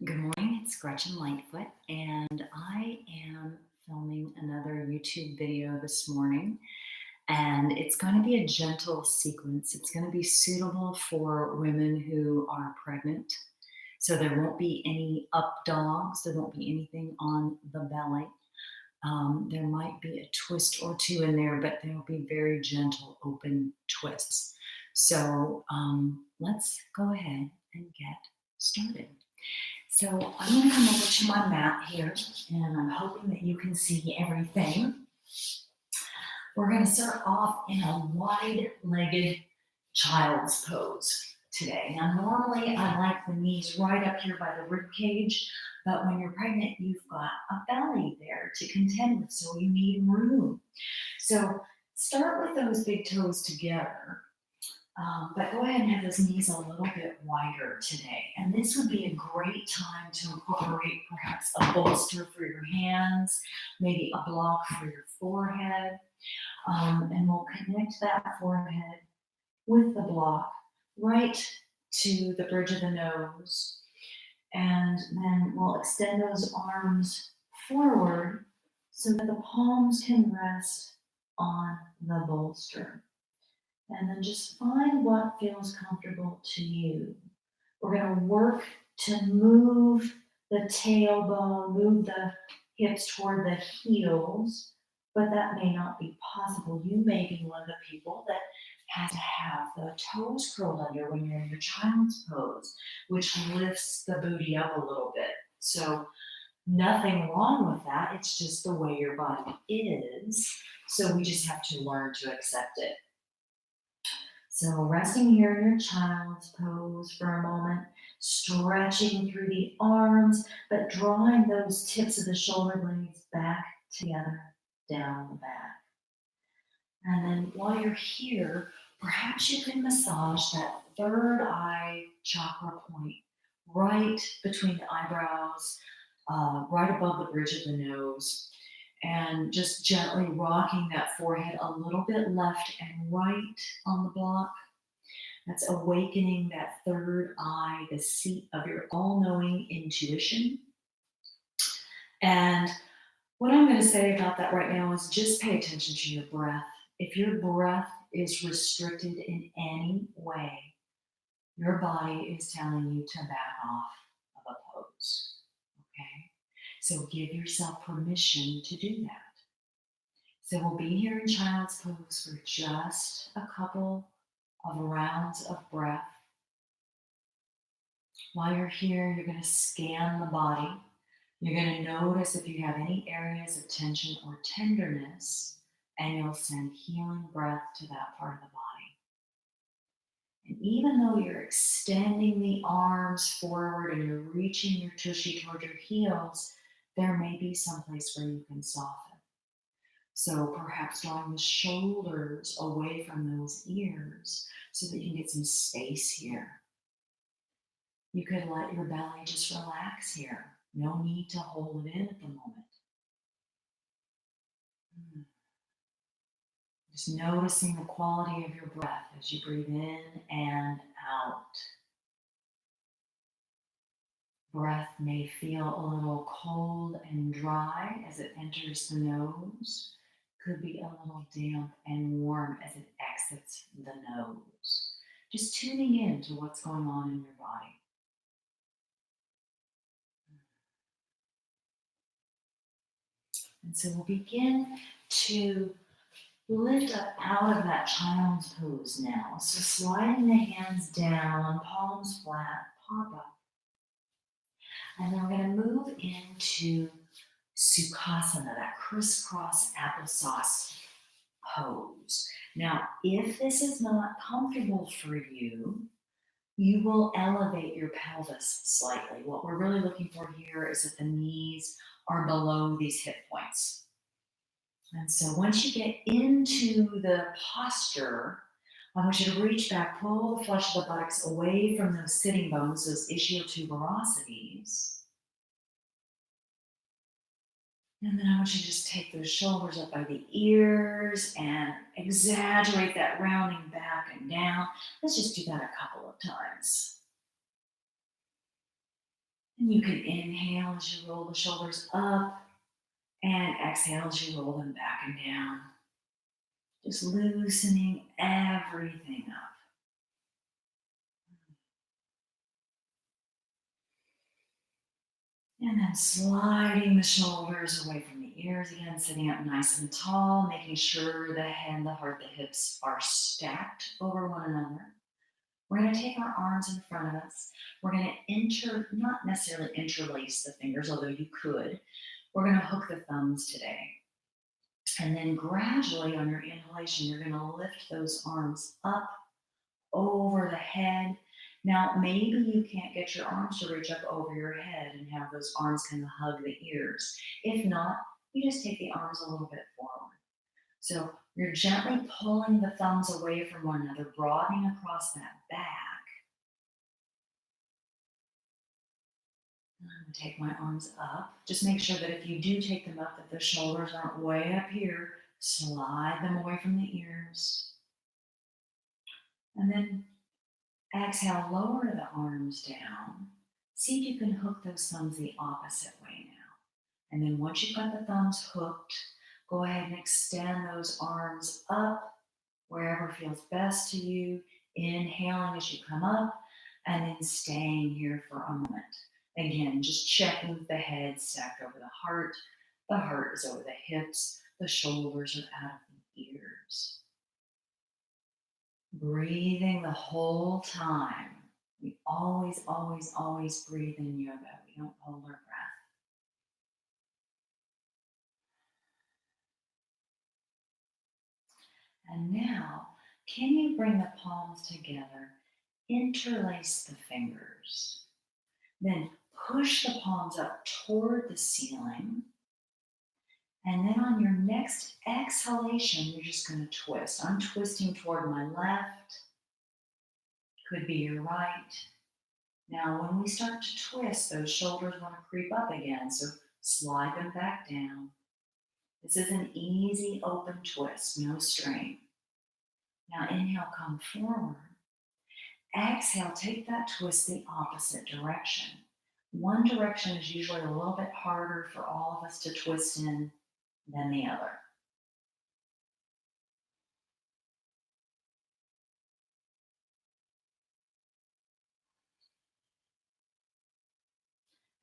Good morning, it's Gretchen Lightfoot, and I am filming another YouTube video this morning. And it's going to be a gentle sequence. It's going to be suitable for women who are pregnant. So there won't be any up dogs, there won't be anything on the belly. There might be a twist or two in there, but they'll be very gentle, open twists. So let's go ahead and get started. So I'm going to come over to my mat here, and I'm hoping that you can see everything. We're going to start off in a wide-legged child's pose today. Now, normally I like the knees right up here by the rib cage, but when you're pregnant, you've got a belly there to contend with, so you need room. So start with those big toes together. But go ahead and have those knees a little bit wider today. And this would be a great time to incorporate perhaps a bolster for your hands, maybe a block for your forehead. And we'll connect that forehead with the block right to the bridge of the nose. And then we'll extend those arms forward so that the palms can rest on the bolster. And then just find what feels comfortable to you. We're going to work to move the tailbone, move the hips toward the heels, but that may not be possible. You may be one of the people that has to have the toes curled under when you're in your child's pose, which lifts the booty up a little bit. So nothing wrong with that. It's just the way your body is. So we just have to learn to accept it. So resting here in your child's pose for a moment, stretching through the arms, but drawing those tips of the shoulder blades back together down the back. And then while you're here, perhaps you can massage that third eye chakra point right between the eyebrows, right above the bridge of the nose, and just gently rocking that forehead a little bit left and right on the block. That's awakening that third eye, the seat of your all-knowing intuition. And what I'm going to say about that right now is just pay attention to your breath. If your breath is restricted in any way, your body is telling you to back off of a pose. Okay? So give yourself permission to do that. So we'll be here in child's pose for just a couple of rounds of breath. While you're here, you're going to scan the body. You're going to notice if you have any areas of tension or tenderness, and you'll send healing breath to that part of the body. And even though you're extending the arms forward and you're reaching your tushy toward your heels, there may be some place where you can soften. So perhaps drawing the shoulders away from those ears so that you can get some space here. You could let your belly just relax here. No need to hold it in at the moment. Just noticing the quality of your breath as you breathe in and out. Breath may feel a little cold and dry as it enters the nose. Could be a little damp and warm as it exits the nose. Just tuning in to what's going on in your body. And so we'll begin to lift up out of that child's pose now. So sliding the hands down, palms flat, pop up. And then we're going to move into Sukhasana, that crisscross applesauce pose. Now, if this is not comfortable for you, you will elevate your pelvis slightly. What we're really looking for here is that the knees are below these hip points. And so once you get into the posture, I want you to reach back, pull the flesh of the buttocks away from those sitting bones, those ischial tuberosities. And then I want you to just take those shoulders up by the ears and exaggerate that rounding back and down. Let's just do that a couple of times. And you can inhale as you roll the shoulders up and exhale as you roll them back and down. Just loosening everything up. And then sliding the shoulders away from the ears again, sitting up nice and tall, making sure the head, the heart, the hips are stacked over one another. We're going to take our arms in front of us. We're going to not necessarily interlace the fingers, although you could. We're going to hook the thumbs today. And then gradually on your inhalation, you're going to lift those arms up over the head. Now, maybe you can't get your arms to reach up over your head and have those arms kind of hug the ears. If not, you just take the arms a little bit forward. So you're gently pulling the thumbs away from one another, broadening across that back. I'm going to take my arms up. Just make sure that if you do take them up, that the shoulders aren't way up here. Slide them away from the ears. And then exhale, lower the arms down. See if you can hook those thumbs the opposite way now. And then once you've got the thumbs hooked, go ahead and extend those arms up wherever feels best to you. Inhaling as you come up and then staying here for a moment. Again, just checking with the head stacked over the heart is over the hips, the shoulders are out of the ears. Breathing the whole time. We always, always, always breathe in yoga. We don't hold our breath. And now, can you bring the palms together? Interlace the fingers. Then push the palms up toward the ceiling. And then on your next exhalation, you're just going to twist. I'm twisting toward my left. Could be your right. Now, when we start to twist, those shoulders want to creep up again. So slide them back down. This is an easy open twist, no strain. Now inhale, come forward. Exhale, take that twist the opposite direction. One direction is usually a little bit harder for all of us to twist in than the other.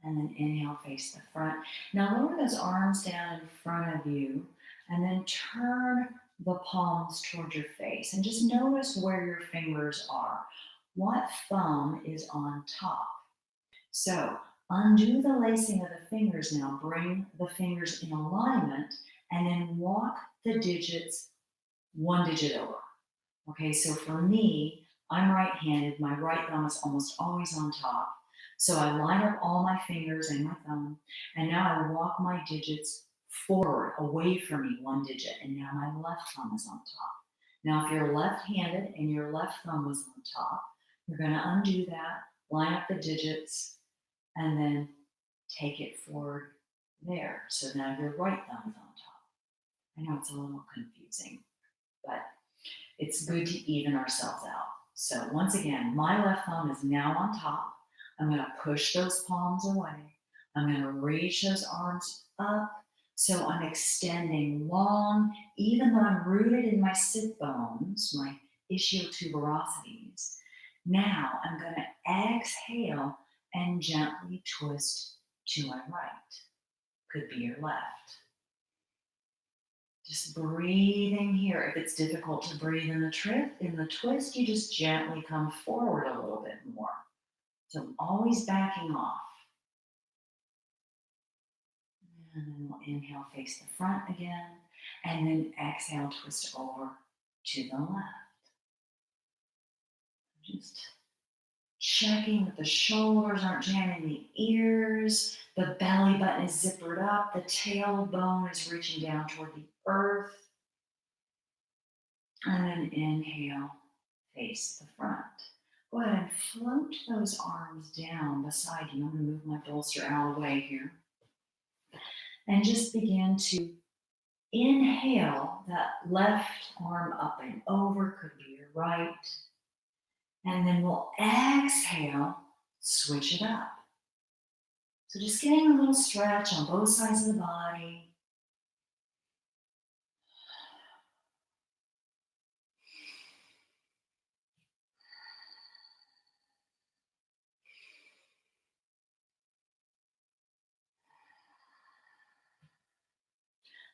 And then inhale, face the front. Now lower those arms down in front of you and then turn the palms toward your face and just notice where your fingers are. What thumb is on top? So undo the lacing of the fingers now. Bring the fingers in alignment and then walk the digits one digit over. Okay, so for me, I'm right-handed. My right thumb is almost always on top. So I line up all my fingers and my thumb, and now I walk my digits forward, away from me, one digit, and now my left thumb is on top. Now, if you're left-handed and your left thumb was on top, you're going to undo that, line up the digits, and then take it forward there. So now your right thumb is on top. I know it's a little confusing, but it's good to even ourselves out. So once again, my left thumb is now on top. I'm going to push those palms away. I'm going to reach those arms up. So I'm extending long, even though I'm rooted in my sit bones, my ischiotubers. Now I'm going to exhale and gently twist to my right. Could be your left. Just breathing here. If it's difficult to breathe in the twist, you just gently come forward a little bit more. So always backing off. And then we'll inhale, face the front again. And then exhale, twist over to the left. Just checking that the shoulders aren't jamming the ears. The belly button is zippered up. The tailbone is reaching down toward the earth. And then inhale, face the front. Go ahead and float those arms down beside you. I'm going to move my bolster out of the way here. And just begin to inhale that left arm up and over, could be your right. And then we'll exhale, switch it up. So just getting a little stretch on both sides of the body.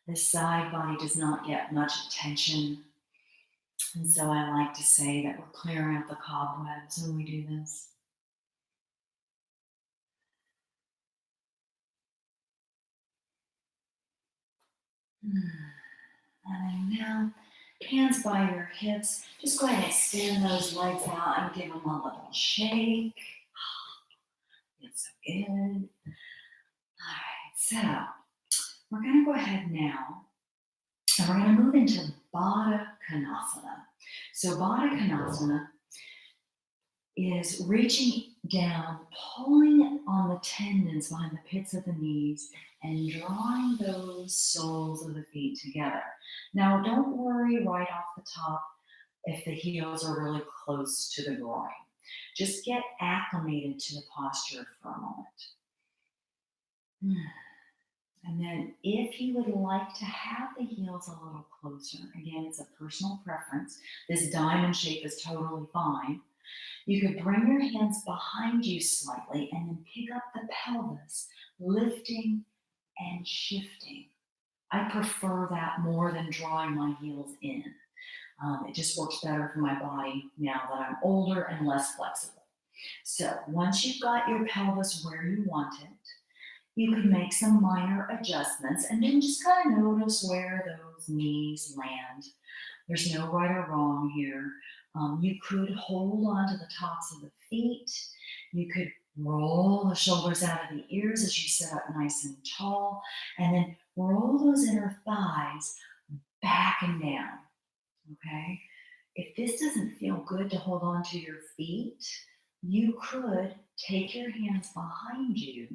This side body does not get much attention. And so I like to say that we're clearing out the cobwebs when we do this. And now, hands by your hips. Just go ahead and extend those legs out and give them a little shake. Feels so good. All right, so we're going to go ahead now and we're going to move into Baddha Konasana. So Baddha Konasana is reaching down, pulling on the tendons behind the pits of the knees and drawing those soles of the feet together. Now, don't worry right off the top if the heels are really close to the groin. Just get acclimated to the posture for a moment. And then if you would like to have the heels a little closer, again, it's a personal preference. This diamond shape is totally fine. You could bring your hands behind you slightly and then pick up the pelvis, lifting and shifting. I prefer that more than drawing my heels in. It just works better for my body now that I'm older and less flexible. So once you've got your pelvis where you want it, you can make some minor adjustments and then just kind of notice where those knees land. There's no right or wrong here. You could hold on to the tops of the feet. You could roll the shoulders out of the ears as you sit up nice and tall, and then roll those inner thighs back and down, okay? If this doesn't feel good to hold on to your feet, you could take your hands behind you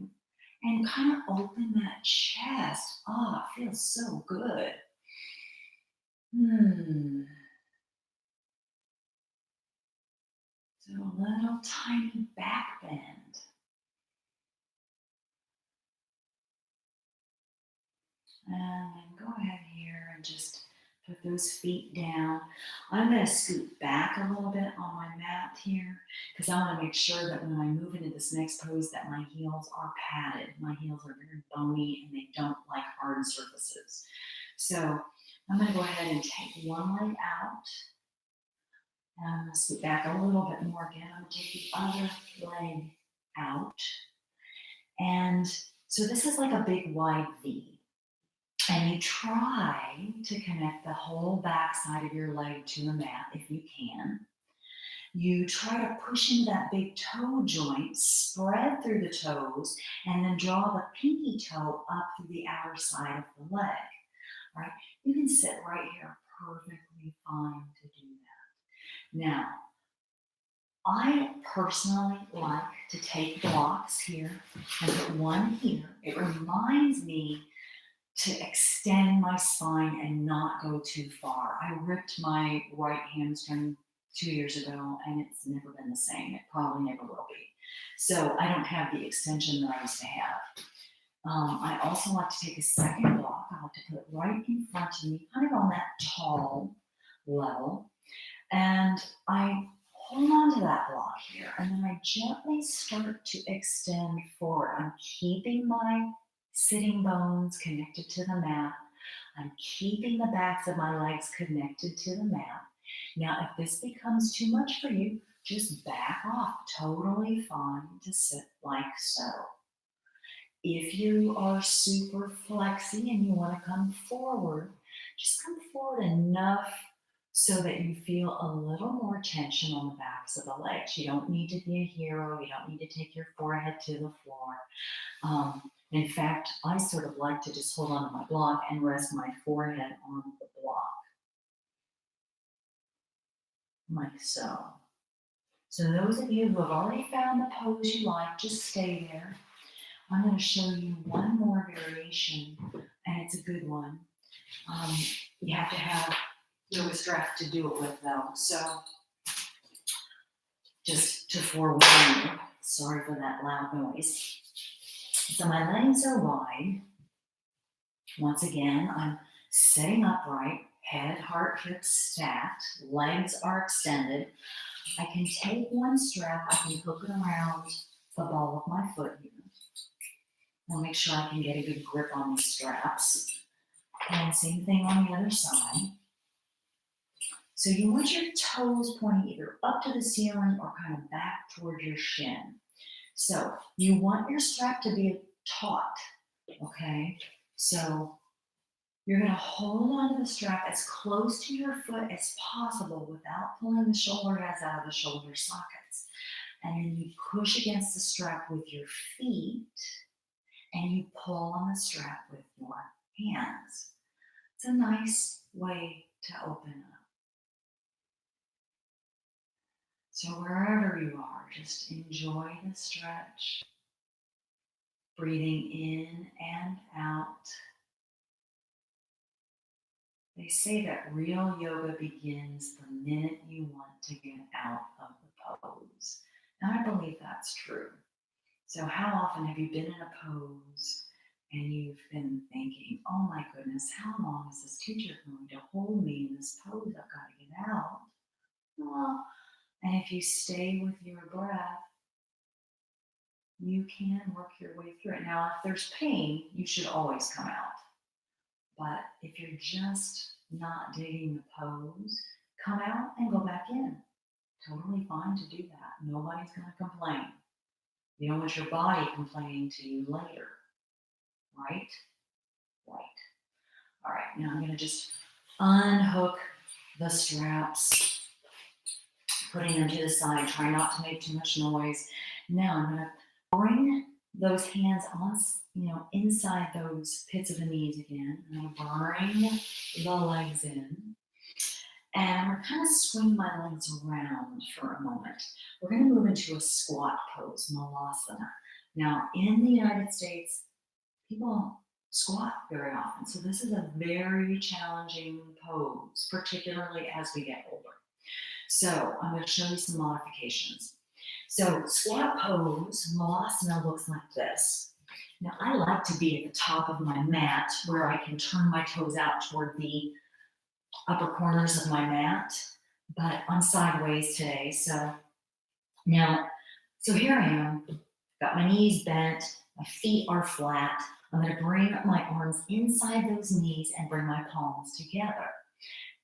and kind of open that chest. Oh, it feels so good. So a little tiny back bend. And then go ahead here and just put those feet down. I'm going to scoot back a little bit on my mat here because I want to make sure that when I move into this next pose that my heels are padded. My heels are very bony and they don't like hard surfaces. So I'm going to go ahead and take one leg out. And I'm going to scoot back a little bit more again. I'm going to take the other leg out. And so this is like a big wide V. And you try to connect the whole back side of your leg to the mat if you can. You try to push into that big toe joint, spread through the toes, and then draw the pinky toe up through the outer side of the leg. All right? You can sit right here perfectly fine to do that. Now, I personally like to take blocks here and put one here. It reminds me to extend my spine and not go too far. I ripped my right hamstring 2 years ago and it's never been the same. It probably never will be. So I don't have the extension that I used to have. I also like to take a second block. I like to put it right in front of me, kind of on that tall level. And I hold on to that block here and then I gently start to extend forward. I'm keeping my sitting bones connected to the mat. I'm keeping the backs of my legs connected to the mat. Now, if this becomes too much for you, just back off. Totally fine to sit like so. If you are super flexy and you want to come forward, just come forward enough so that you feel a little more tension on the backs of the legs. You don't need to be a hero. You don't need to take your forehead to the floor. In fact, I sort of like to just hold on to my block and rest my forehead on the block, like so. So those of you who have already found the pose you like, just stay there. I'm going to show you one more variation, and it's a good one. You have to have yoga strap to do it with, though. So just to forewarn you, sorry for that loud noise. So my legs are wide. Once again, I'm sitting upright, head, heart, hips stacked, legs are extended. I can take one strap, I can hook it around the ball of my foot here. I'll make sure I can get a good grip on these straps. And same thing on the other side. So you want your toes pointing either up to the ceiling or kind of back toward your shin. So you want your strap to be taut, okay? So you're gonna hold onto the strap as close to your foot as possible without pulling the shoulder pads out of the shoulder sockets. And then you push against the strap with your feet and you pull on the strap with your hands. It's a nice way to open up. So wherever you are, just enjoy the stretch. Breathing in and out. They say that real yoga begins the minute you want to get out of the pose. And I believe that's true. So how often have you been in a pose and you've been thinking, oh my goodness, how long is this teacher going to hold me in this pose? I've got to get out. Well, and if you stay with your breath, you can work your way through it. Now, if there's pain, you should always come out. But if you're just not digging the pose, come out and go back in. Totally fine to do that. Nobody's going to complain. You don't want your body complaining to you later. Right? Right. All right, now I'm going to just unhook the straps, putting them to the side. Try not to make too much noise. Now I'm going to bring those hands on, inside those pits of the knees again. I'm going to bring the legs in. And I'm going to kind of swing my legs around for a moment. We're going to move into a squat pose, Malasana. Now, in the United States, people don't squat very often. So this is a very challenging pose, particularly as we get older. So I'm going to show you some modifications. So squat pose, Malasana looks like this. Now I like to be at the top of my mat where I can turn my toes out toward the upper corners of my mat, but I'm sideways today. So here I am, got my knees bent, my feet are flat. I'm going to bring my arms inside those knees and bring my palms together.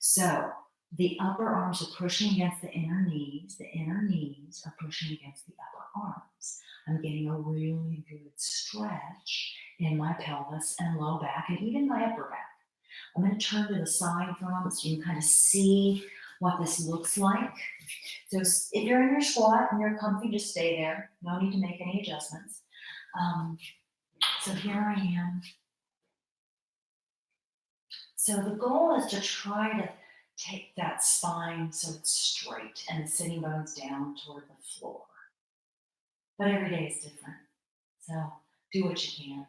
So the upper arms are pushing against the inner knees. The inner knees are pushing against the upper arms. I'm getting a really good stretch in my pelvis and low back and even my upper back. I'm going to turn to the side for a moment so you can kind of see what this looks like. So if you're in your squat and you're comfy, just stay there. No need to make any adjustments. So here I am. So the goal is to try to take that spine so it's straight and the sitting bones down toward the floor. But every day is different. So do what you can.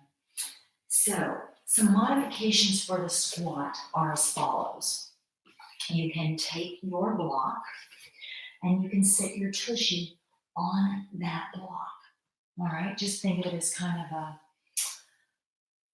So some modifications for the squat are as follows. You can take your block and you can sit your tushy on that block. All right, just think of it as kind of a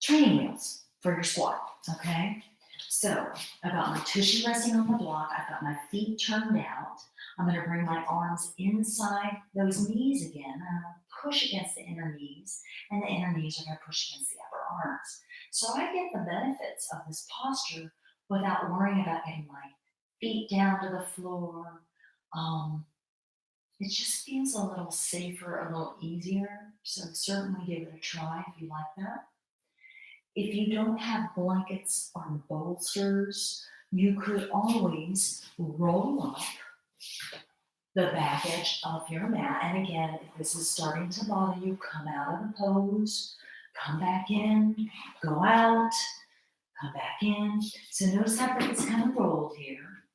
training wheels for your squat, okay? So I've got my tushy resting on the block. I've got my feet turned out. I'm going to bring my arms inside those knees again. I'm going to push against the inner knees, and the inner knees are going to push against the upper arms. So I get the benefits of this posture without worrying about getting my feet down to the floor. It just feels a little safer, a little easier. So certainly give it a try if you like that. If you don't have blankets or bolsters, you could always roll up the back edge of your mat. And again, if this is starting to bother you, come out of the pose, come back in, go out, come back in. So notice how it's kind of rolled here.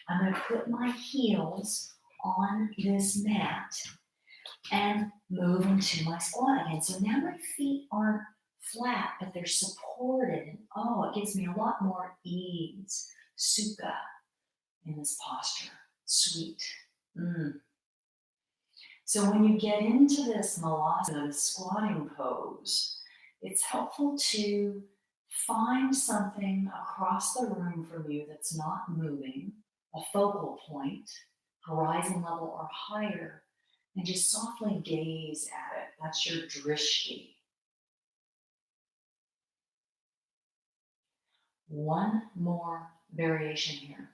I'm going to put my heels on this mat and move into my squat again. So now my feet aren't flat, but they're supported. And it gives me a lot more ease. Sukha in this posture. Sweet. So when you get into this malasana, the squatting pose, it's helpful to find something across the room from you that's not moving, a focal point, horizon level or higher, and just softly gaze at it. That's your drishti. One more variation here.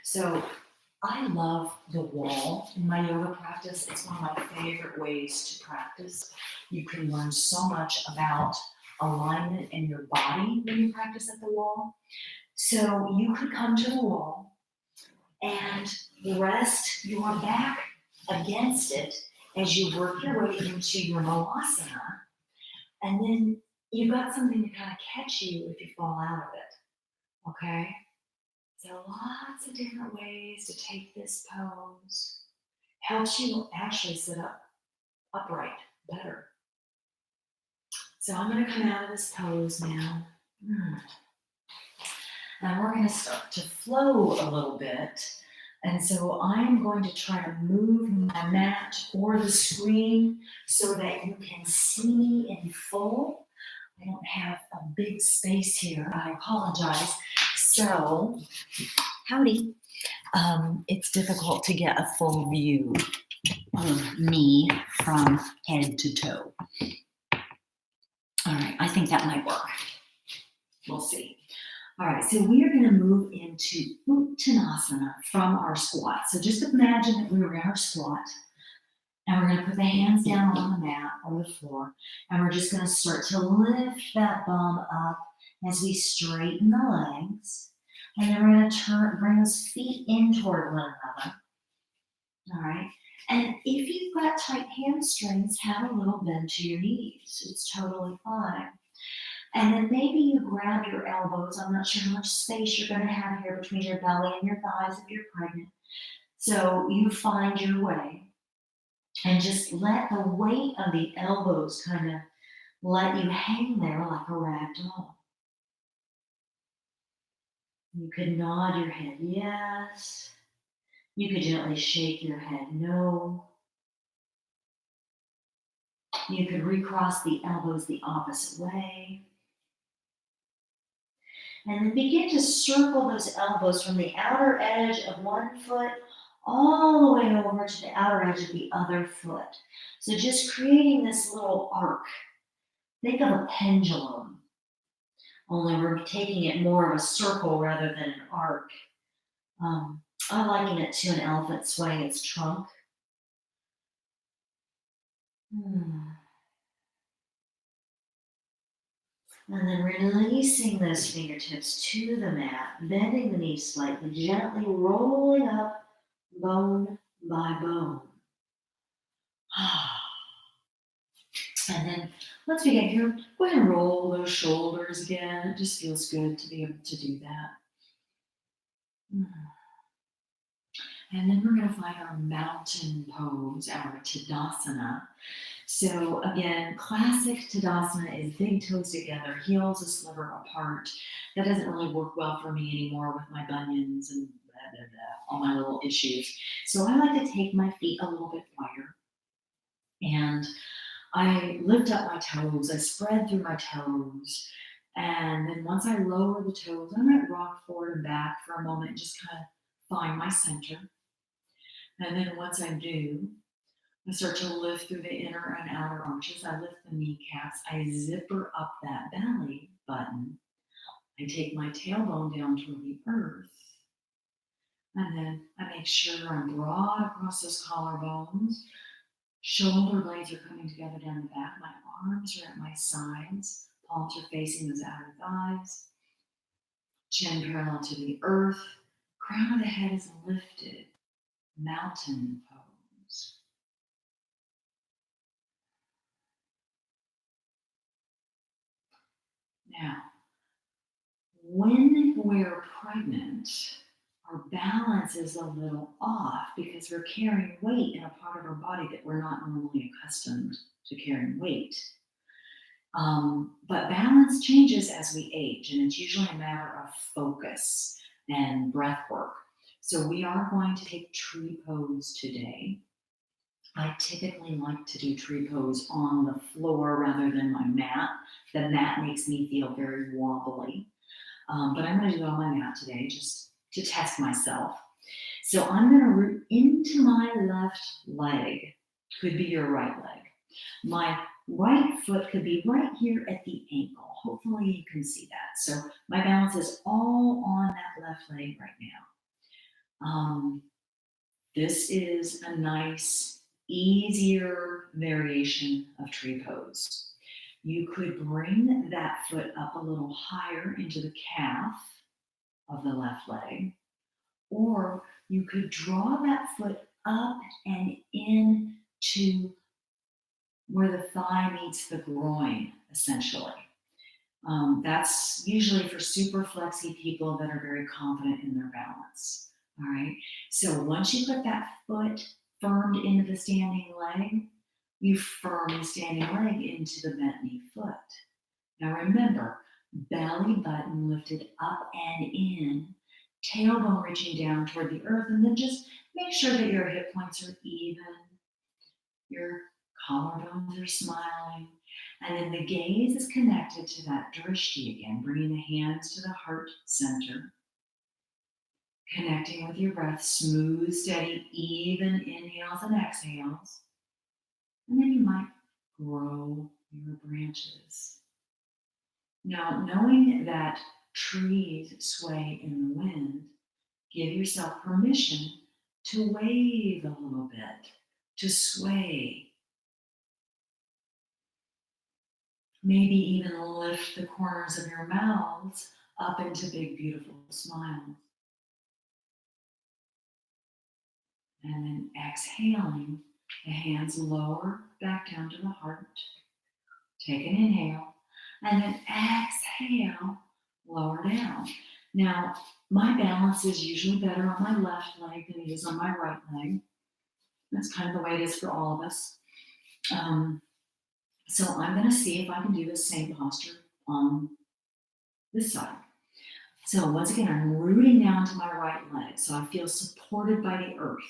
So I love the wall in my yoga practice. It's one of my favorite ways to practice. You can learn so much about alignment in your body when you practice at the wall. So you could come to the wall and rest your back against it as you work your way into your malasana. And then you've got something to kind of catch you if you fall out of it. Okay? So lots of different ways to take this pose. Helps you actually sit up upright better. So I'm going to come out of this pose now. And we're going to start to flow a little bit. And so I'm going to try to move my mat or the screen so that you can see me in full. I don't have a big space here. I apologize. So, howdy. It's difficult to get a full view of me from head to toe. All right, I think that might work. We'll see. All right, so we are going to move into Uttanasana from our squat. So just imagine that we were in our squat, and we're going to put the hands down on the mat or the floor, and we're just going to start to lift that bum up as we straighten the legs. And then we're going to bring those feet in toward one another. All right. And if you've got tight hamstrings, have a little bend to your knees. It's totally fine. And then maybe you grab your elbows. I'm not sure how much space you're going to have here between your belly and your thighs if you're pregnant. So you find your way and just let the weight of the elbows kind of let you hang there like a rag doll. You could nod your head yes. You could gently shake your head no. You could recross the elbows the opposite way. And then begin to circle those elbows from the outer edge of one foot all the way over to the outer edge of the other foot. So just creating this little arc. Think of a pendulum, only we're taking it more of a circle rather than an arc. I liken it to an elephant swaying its trunk. And then releasing those fingertips to the mat, bending the knees slightly, gently rolling up bone by bone. And then once we get here, go ahead and roll those shoulders again. It just feels good to be able to do that. And then we're going to find our mountain pose, our Tadasana. So again, classic Tadasana is big toes together, heels a sliver apart. That doesn't really work well for me anymore with my bunions and all my little issues. So I like to take my feet a little bit wider. And I lift up my toes, I spread through my toes. And then once I lower the toes, I might rock forward and back for a moment and just kind of find my center. And then once I do, I start to lift through the inner and outer arches. I lift the kneecaps. I zipper up that belly button. I take my tailbone down toward the earth. And then I make sure I'm broad across those collarbones. Shoulder blades are coming together down the back. My arms are at my sides. Palms are facing those outer thighs. Chin parallel to the earth. Crown of the head is lifted. Mountain pose. Now, when we're pregnant, our balance is a little off because we're carrying weight in a part of our body that we're not normally accustomed to carrying weight. But balance changes as we age, and it's usually a matter of focus and breath work. So we are going to take tree pose today. I typically like to do tree pose on the floor rather than my mat. The mat makes me feel very wobbly, but I'm going to do it on my mat today just to test myself. So I'm going to root into my left leg, could be your right leg. My right foot could be right here at the ankle. Hopefully you can see that. So my balance is all on that left leg right now. This is a nice, easier variation of tree pose. You could bring that foot up a little higher into the calf of the left leg, or you could draw that foot up and in to where the thigh meets the groin, essentially. That's usually for super flexy people that are very confident in their balance. All right. So once you put that foot firmed into the standing leg, you firm the standing leg into the bent knee foot. Now remember, belly button lifted up and in, tailbone reaching down toward the earth, and then just make sure that your hip points are even, your collarbones are smiling, and then the gaze is connected to that drishti again, bringing the hands to the heart center, connecting with your breath, smooth, steady, even inhales and exhales, and then you might grow your branches. Now, knowing that trees sway in the wind, give yourself permission to wave a little bit, to sway. Maybe even lift the corners of your mouths up into big, beautiful smiles. And then exhaling, the hands lower back down to the heart. Take an inhale, and then exhale, lower down. Now, my balance is usually better on my left leg than it is on my right leg. That's kind of the way it is for all of us. So I'm going to see if I can do the same posture on this side. So once again, I'm rooting down to my right leg, so I feel supported by the earth.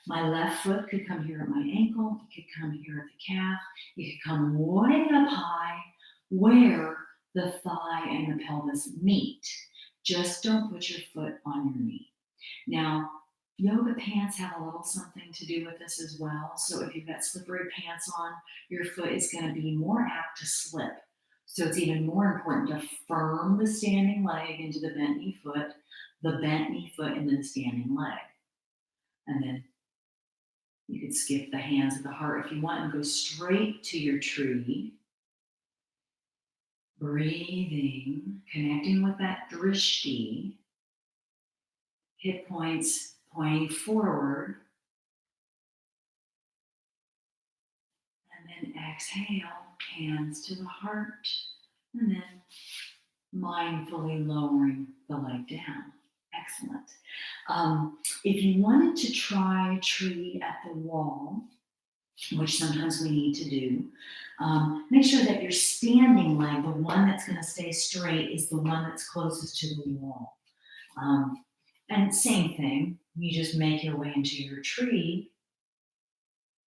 My left foot could come here at my ankle, it could come here at the calf, it could come way up high where the thigh and the pelvis meet. Just don't put your foot on your knee. Now, yoga pants have a little something to do with this as well. So if you've got slippery pants on, your foot is going to be more apt to slip. So it's even more important to firm the standing leg into the bent knee foot, the bent knee foot into the standing leg. And then you could skip the hands of the heart if you want and go straight to your tree. Breathing, connecting with that drishti, hip points pointing forward. And then exhale, hands to the heart, and then mindfully lowering the leg down. Excellent. If you wanted to try tree at the wall, which sometimes we need to do, make sure that your standing leg, the one that's going to stay straight, is the one that's closest to the wall. And same thing, you just make your way into your tree,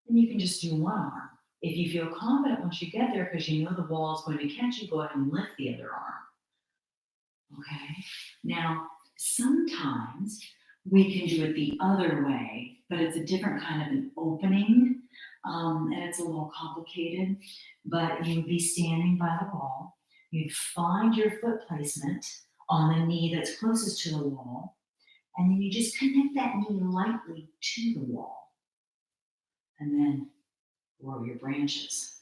and you can just do one arm. If you feel confident once you get there, because you know the wall is going to catch you, go ahead and lift the other arm. Okay? Now, sometimes we can do it the other way, but it's a different kind of an opening, and it's a little complicated, but you'd be standing by the wall. You'd find your foot placement on the knee that's closest to the wall, and then you just connect that knee lightly to the wall, and then grow your branches.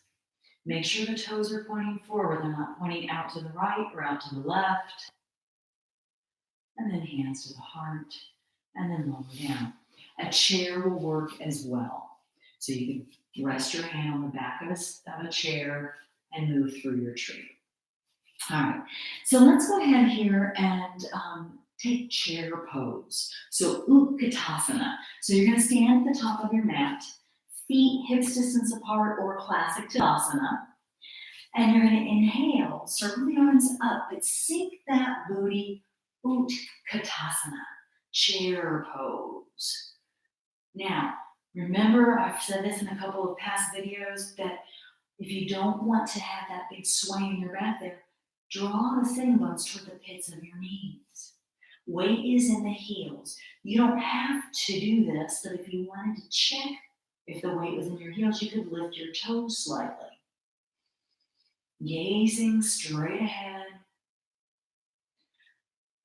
Make sure the toes are pointing forward. They're not pointing out to the right or out to the left. And then hands to the heart, and then lower down. A chair will work as well. So you can rest your hand on the back of a chair and move through your tree. All right, so let's go ahead here and take chair pose. So Utkatasana. So you're going to stand at the top of your mat, feet hips distance apart or classic Tadasana. And you're going to inhale, circle the arms up, but sink that booty, Utkatasana, chair pose. Now, Remember, I've said this in a couple of past videos, that if you don't want to have that big sway in your back there, draw the sitting bones toward the pits of your knees. Weight is in the heels. You don't have to do this, but if you wanted to check if the weight was in your heels, you could lift your toes slightly. Gazing straight ahead.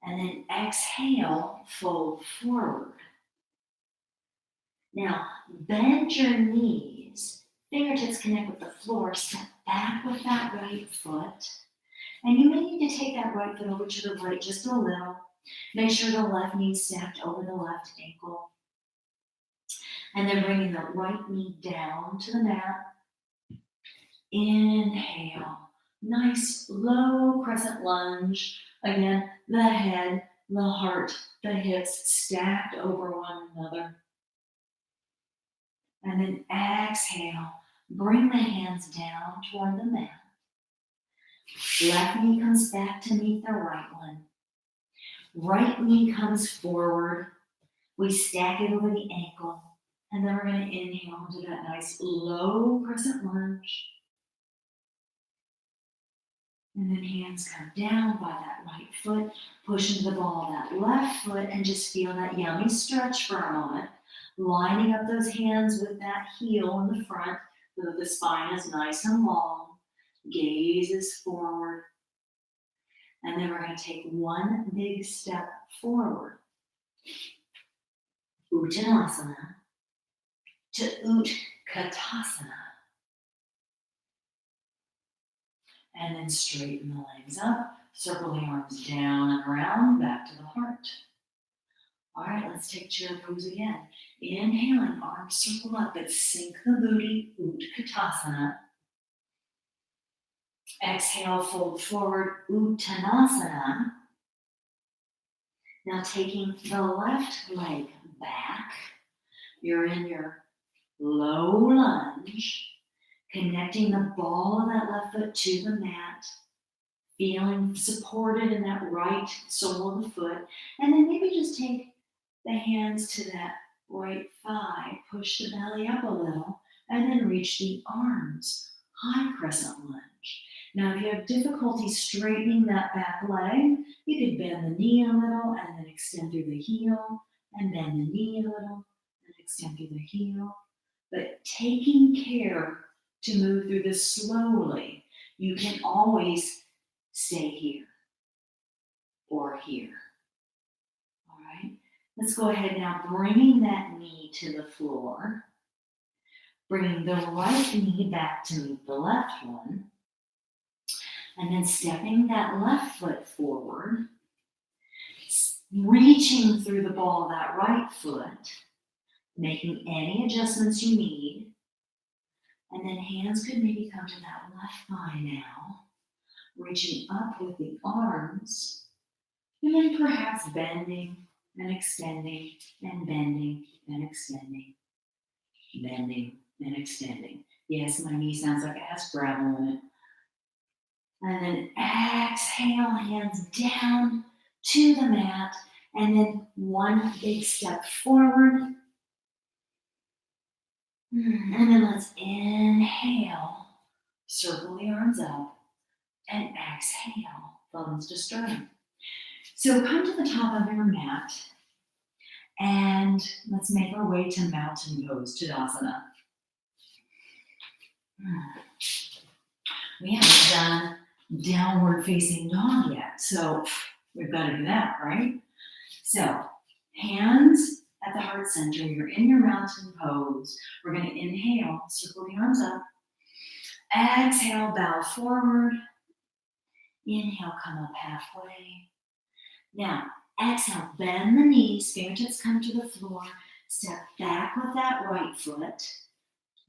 And then exhale, fold forward. Now, bend your knees. Fingertips connect with the floor. Step back with that right foot. And you may need to take that right foot over to the right just a little. Make sure the left knee is stacked over the left ankle. And then bringing the right knee down to the mat. Inhale. Nice low crescent lunge. Again, the head, the heart, the hips stacked over one another. And then exhale. Bring the hands down toward the mat. Left knee comes back to meet the right one. Right knee comes forward. We stack it over the ankle. And then we're going to inhale into that nice low crescent lunge. And then hands come down by that right foot. Push into the ball of that left foot and just feel that yummy stretch for a moment. Lining up those hands with that heel in the front so that the spine is nice and long. Gaze is forward. And then we're going to take one big step forward. Uttanasana to Utkatasana. And then straighten the legs up. Circle the arms down and around, back to the heart. All right, let's take chair pose again. Inhaling, arms circle up, but sink the booty, Utkatasana. Exhale, fold forward, Uttanasana. Now taking the left leg back, you're in your low lunge, connecting the ball of that left foot to the mat, feeling supported in that right sole of the foot, and then maybe just take the hands to that right thigh, push the belly up a little, and then reach the arms, high crescent lunge. Now, if you have difficulty straightening that back leg, you could bend the knee a little and then extend through the heel, and bend the knee a little and extend through the heel. But taking care to move through this slowly, you can always stay here or here. All right, let's go ahead now, bringing that knee to the floor, bringing the right knee back to meet the left one, and then stepping that left foot forward, reaching through the ball of that right foot, making any adjustments you need. And then hands could maybe come to that left thigh now, reaching up with the arms, and then perhaps bending and extending and bending and extending, bending and extending. Yes, my knee sounds like it has gravel in it. And then exhale, hands down to the mat, and then one big step forward. And then let's inhale, circle the arms up, and exhale, thumbs to sternum. So come to the top of your mat, and let's make our way to mountain pose, Tadasana. We haven't done downward facing dog yet, so we've got to do that, right? So hands at the heart center, you're in your mountain pose. We're going to inhale, circle the arms up. Exhale, bow forward. Inhale, come up halfway. Now, exhale, bend the knees, fingertips come to the floor. Step back with that right foot.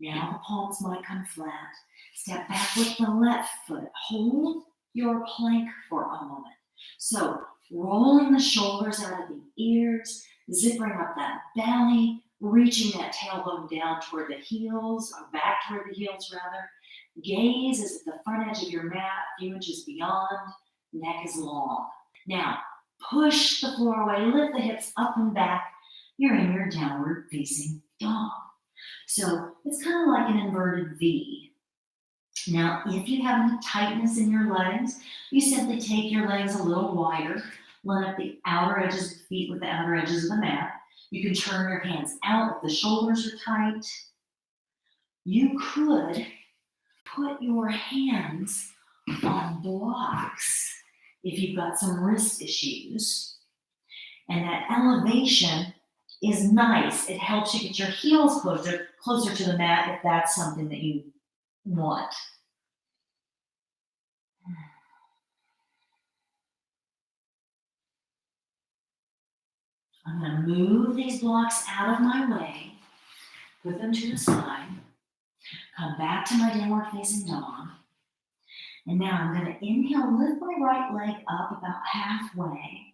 Now the palms might come flat. Step back with the left foot. Hold your plank for a moment. So rolling the shoulders out of the ears, zippering up that belly, reaching that tailbone down toward the heels, or back toward the heels rather. Gaze is at the front edge of your mat, a few inches beyond. Neck is long. Now, push the floor away, lift the hips up and back. You're in your downward facing dog. So it's kind of like an inverted V. Now, if you have any tightness in your legs, you simply take your legs a little wider, line up the outer edges of the feet with the outer edges of the mat. You can turn your hands out if the shoulders are tight. You could put your hands on blocks if you've got some wrist issues. And that elevation is nice. It helps you get your heels closer to the mat if that's something that you want. I'm going to move these blocks out of my way, put them to the side, come back to my downward facing dog. And now I'm going to inhale, lift my right leg up about halfway.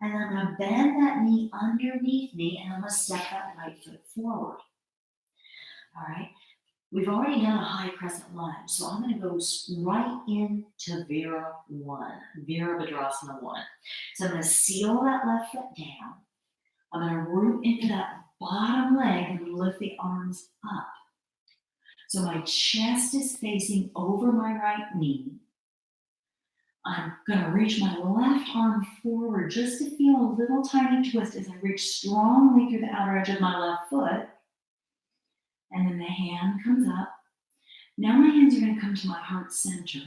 And I'm going to bend that knee underneath me, and I'm going to step that right foot forward. All right. We've already done a high crescent lunge, so I'm going to go right into Virabhadrasana 1. So I'm going to seal that left foot down. I'm going to root into that bottom leg and lift the arms up. So my chest is facing over my right knee. I'm going to reach my left arm forward just to feel a little tiny twist as I reach strongly through the outer edge of my left foot. And then the hand comes up. Now my hands are going to come to my heart center.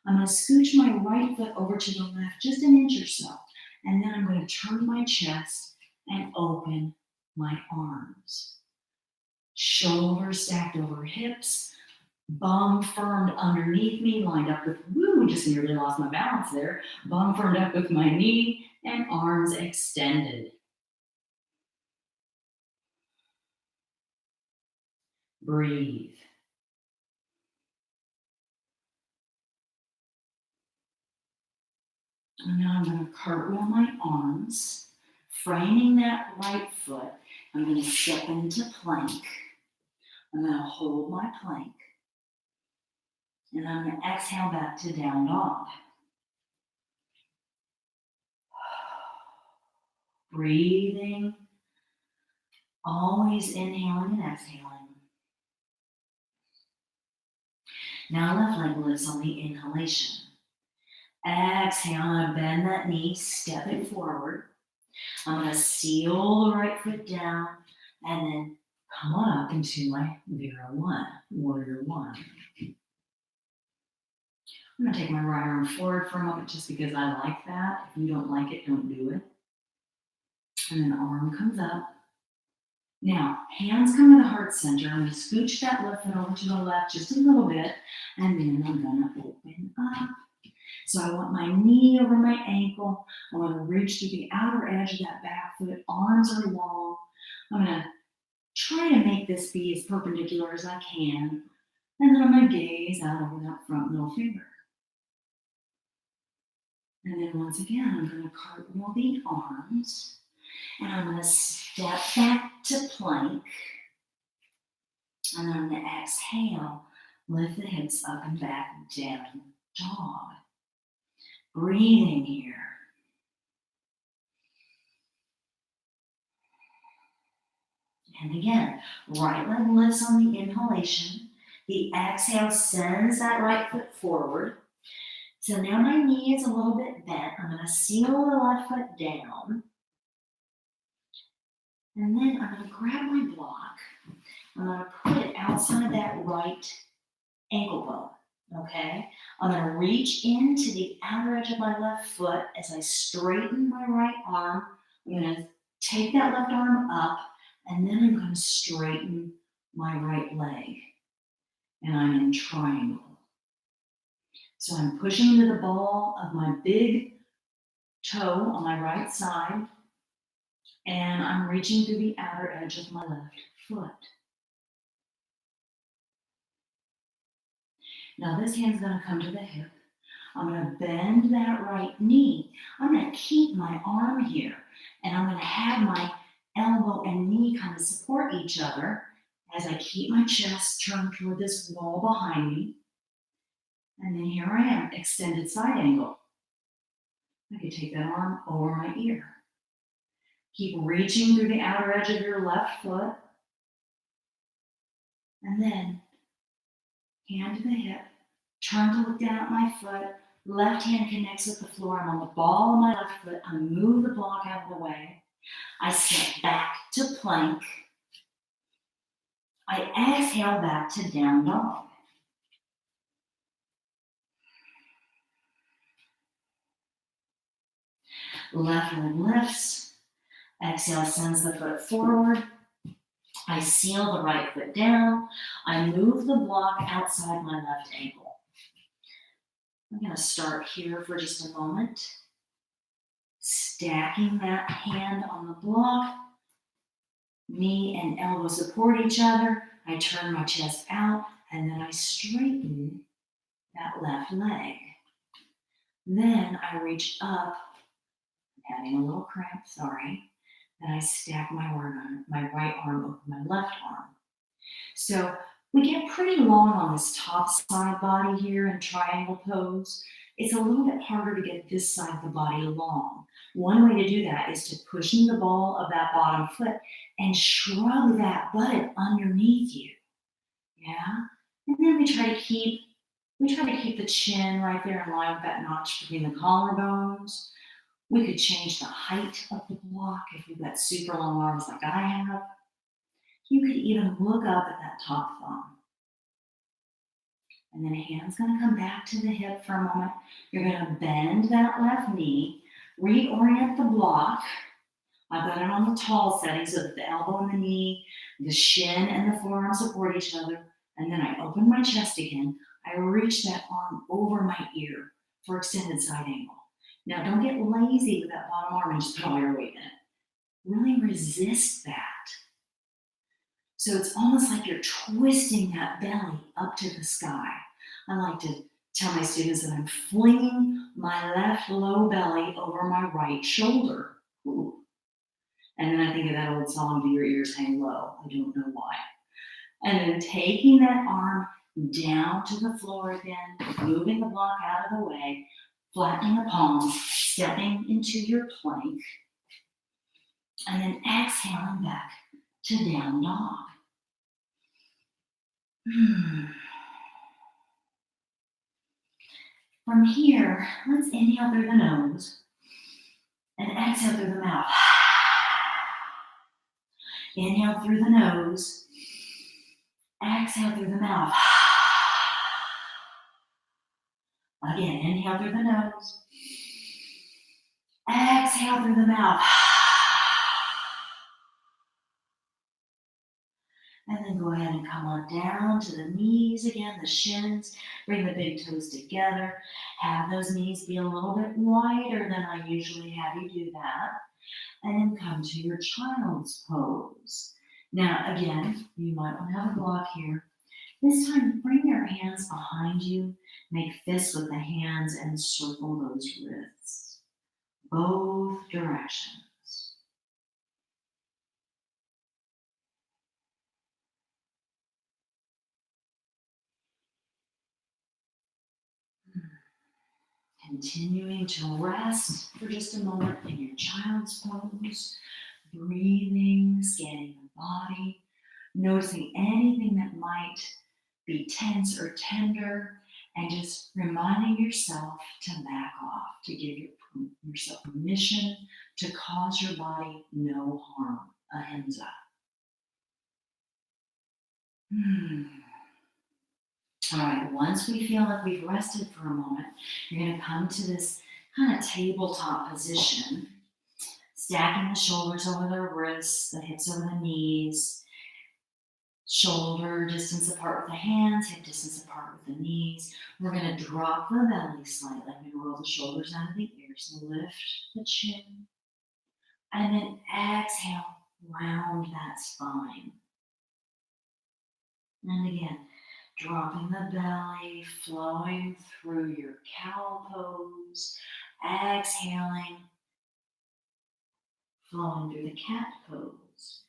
I'm going to scooch my right foot over to the left just an inch or so. And then I'm going to turn my chest and open my arms. Shoulders stacked over hips. Bum firmed underneath me, lined up with, just nearly lost my balance there. Bum firmed up with my knee and arms extended. Breathe. And now I'm going to cartwheel my arms, framing that right foot. I'm going to step into plank. I'm going to hold my plank. And I'm going to exhale back to down dog. Breathing, always inhaling and exhaling. Now left leg lifts on the inhalation. Exhale, I'm going to bend that knee, step it forward. I'm going to seal the right foot down and then come on up into my Warrior 1. I'm going to take my right arm forward for a moment just because I like that. If you don't like it, don't do it. And then arm comes up. Now, hands come to the heart center. I'm going to scooch that left foot over to the left just a little bit. And then I'm going to open up. So I want my knee over my ankle. I want to reach through the outer edge of that back foot. Arms are long. I'm going to try to make this be as perpendicular as I can. And then I'm going to gaze out over that front middle finger. And then once again, I'm going to cartwheel the arms. And I'm going to step back to plank. And then I'm going to exhale, lift the hips up and back, down dog. Breathing here. And again, right leg lifts on the inhalation. The exhale sends that right foot forward. So now my knee is a little bit bent. I'm going to seal the left foot down. And then I'm going to grab my block. I'm going to put it outside that right ankle bone. Okay, I'm going to reach into the outer edge of my left foot as I straighten my right arm. I'm going to take that left arm up, and then I'm going to straighten my right leg. And I'm in triangle. So I'm pushing into the ball of my big toe on my right side, and I'm reaching through the outer edge of my left foot. Now this hand's going to come to the hip. I'm going to bend that right knee. I'm going to keep my arm here, and I'm going to have my elbow and knee kind of support each other as I keep my chest turned toward this wall behind me. And then here I am, extended side angle. I can take that arm over my ear. Keep reaching through the outer edge of your left foot. And then hand to the hip, turn to look down at my foot, left hand connects with the floor. I'm on the ball of my left foot. I move the block out of the way. I step back to plank. I exhale back to down dog. Left leg lifts. Exhale sends the foot forward. I seal the right foot down. I move the block outside my left ankle. I'm going to start here for just a moment. Stacking that hand on the block. Knee and elbow support each other. I turn my chest out and then I straighten that left leg. Then I reach up, I'm having a little cramp, sorry. Then I stack my right arm over my left arm. So we get pretty long on this top side body here in triangle pose. It's a little bit harder to get this side of the body long. One way to do that is to push in the ball of that bottom foot and shrug that buttock underneath you. Yeah? And then we try to keep the chin right there in line with that notch between the collarbones. We could change the height of the block if you've got super long arms like I have. You could even look up at that top thumb. And then hand's gonna come back to the hip for a moment. You're gonna bend that left knee, reorient the block. I've got it on the tall setting so that the elbow and the knee, the shin and the forearm support each other. And then I open my chest again. I reach that arm over my ear for extended side angle. Now don't get lazy with that bottom arm and just put all your weight in it. Really resist that. So it's almost like you're twisting that belly up to the sky. I like to tell my students that I'm flinging my left low belly over my right shoulder. Ooh. And then I think of that old song, Do Your Ears Hang Low? I don't know why. And then taking that arm down to the floor again, moving the block out of the way, flattening the palms, stepping into your plank, and then exhaling back to down dog. From here, let's inhale through the nose and exhale through the mouth. Inhale through the nose, exhale through the mouth. Again, inhale through the nose, exhale through the mouth. And then go ahead and come on down to the knees again, the shins. Bring the big toes together. Have those knees be a little bit wider than I usually have you do that. And then come to your child's pose. Now, again, you might want to have a block here. This time, bring your hands behind you. Make fists with the hands and circle those wrists. Both directions. Continuing to rest for just a moment in your child's pose, breathing, scanning the body, noticing anything that might be tense or tender, and just reminding yourself to back off, to give yourself permission to cause your body no harm. Ahimsa. All right, once we feel like we've rested for a moment, you're going to come to this kind of tabletop position, stacking the shoulders over the wrists, the hips over the knees, shoulder distance apart with the hands, hip distance apart with the knees. We're going to drop the belly slightly. I'm going to roll the shoulders out of the ears, lift the chin, and then exhale, round that spine. And again, dropping the belly, flowing through your cow pose, exhaling, flowing through the cat pose.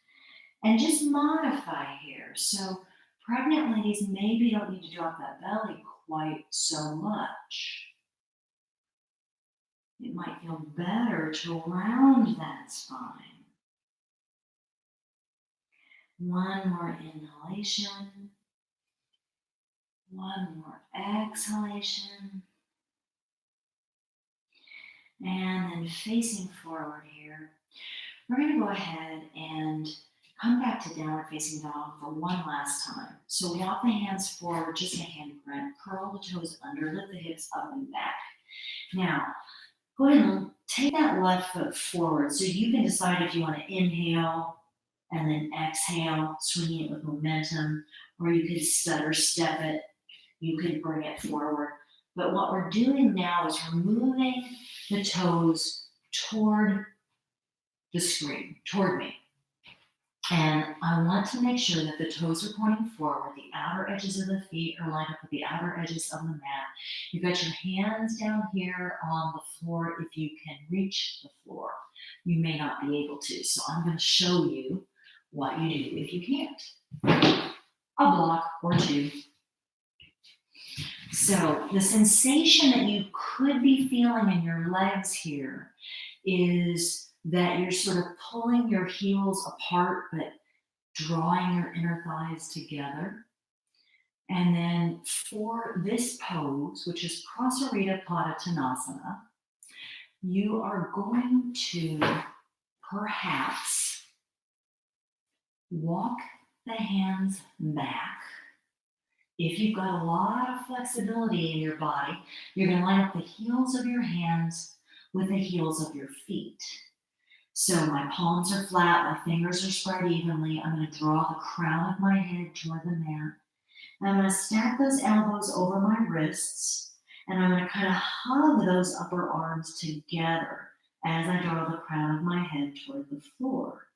And just modify here. So pregnant ladies maybe don't need to drop that belly quite so much. It might feel better to round that spine. One more inhalation. One more exhalation. And then facing forward here, we're going to go ahead and come back to downward facing dog for one last time. So walk the hands forward, just a hand print, curl the toes under, lift the hips up and back. Now, go ahead and take that left foot forward so you can decide if you want to inhale and then exhale, swinging it with momentum, or you could stutter step it, you could bring it forward. But what we're doing now is we're moving the toes toward the screen, toward me. And I want to make sure that the toes are pointing forward. The outer edges of the feet are lined up with the outer edges of the mat. You've got your hands down here on the floor if you can reach the floor. You may not be able to, so I'm going to show you what you do if you can't. A block or two. So the sensation that you could be feeling in your legs here is that you're sort of pulling your heels apart, but drawing your inner thighs together. And then for this pose, which is Prasarita Padottanasana, you are going to perhaps walk the hands back. If you've got a lot of flexibility in your body, you're going to line up the heels of your hands with the heels of your feet. So my palms are flat, my fingers are spread evenly. I'm going to draw the crown of my head toward the mat. And I'm going to stack those elbows over my wrists, and I'm going to kind of hug those upper arms together as I draw the crown of my head toward the floor.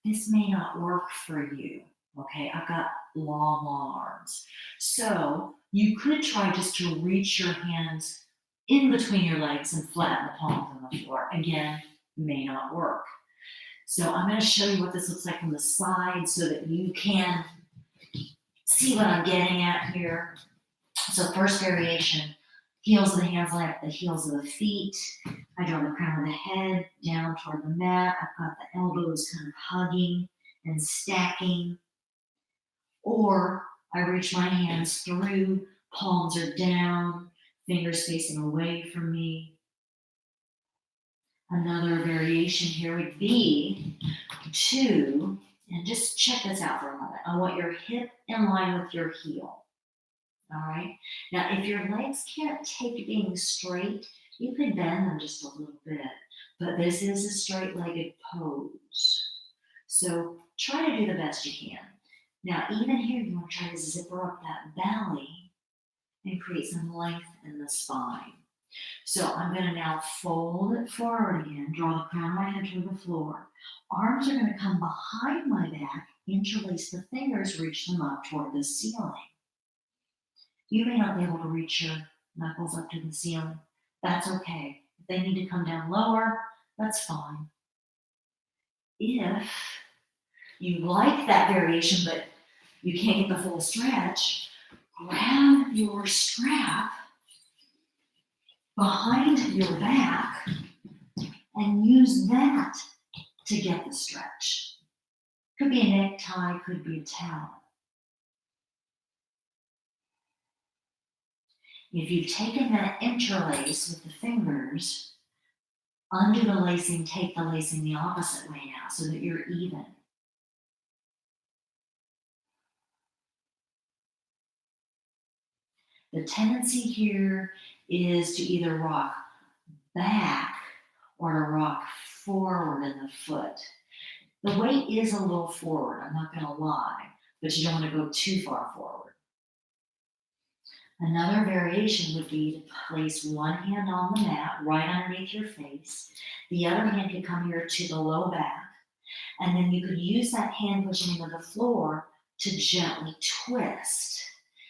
This may not work for you. Okay, I've got long arms. So you could try just to reach your hands in between your legs and flatten the palms on the floor. Again, may not work. So I'm going to show you what this looks like from the side so that you can see what I'm getting at here. So first variation, heels of the hands line up the heels of the feet. I draw the crown of the head down toward the mat. I've got the elbows kind of hugging and stacking. Or I reach my hands through, palms are down, fingers facing away from me. Another variation here would be to, and just check this out for a moment. I want your hip in line with your heel. All right. Now, if your legs can't take being straight, you can bend them just a little bit. But this is a straight-legged pose. So try to do the best you can. Now, even here, you want to try to zipper up that belly and create some length in the spine. So I'm going to now fold it forward again, draw the crown of my head to the floor. Arms are going to come behind my back, interlace the fingers, reach them up toward the ceiling. You may not be able to reach your knuckles up to the ceiling. That's okay. If they need to come down lower, that's fine. If you like that variation, but you can't get the full stretch, grab your strap behind your back and use that to get the stretch. Could be a necktie, could be a towel. If you've taken that interlace with the fingers, undo the lacing, take the lacing the opposite way now so that you're even. The tendency here is to either rock back or to rock forward in the foot. The weight is a little forward, I'm not going to lie, but you don't want to go too far forward. Another variation would be to place one hand on the mat right underneath your face. The other hand could come here to the low back. And then you could use that hand pushing into the floor to gently twist.